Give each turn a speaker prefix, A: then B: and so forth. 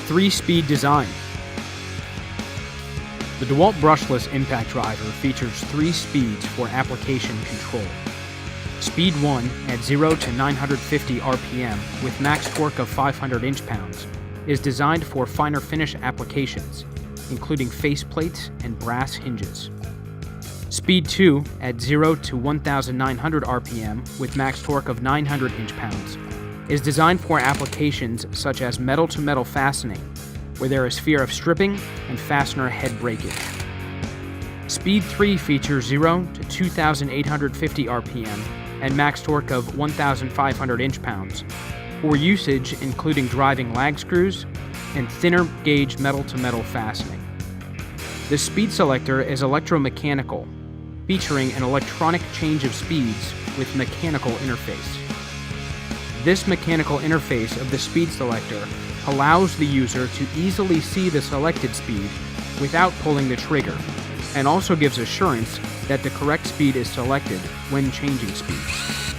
A: 3-speed design. The DeWalt brushless impact driver features 3 speeds for application control. Speed 1 at 0 to 950 RPM with max torque of 500 inch-pounds is designed for finer finish applications, including faceplates and brass hinges. Speed 2 at 0 to 1900 RPM with max torque of 900 inch-pounds is designed for applications such as metal-to-metal fastening, where there is fear of stripping and fastener head breakage. Speed 3 features 0 to 2850 RPM and max torque of 1500 inch-pounds for usage including driving lag screws and thinner gauge metal-to-metal fastening. The speed selector is electromechanical, featuring an electronic change of speeds with mechanical interface. This mechanical interface of the speed selector allows the user to easily see the selected speed without pulling the trigger, and also gives assurance that the correct speed is selected when changing speeds.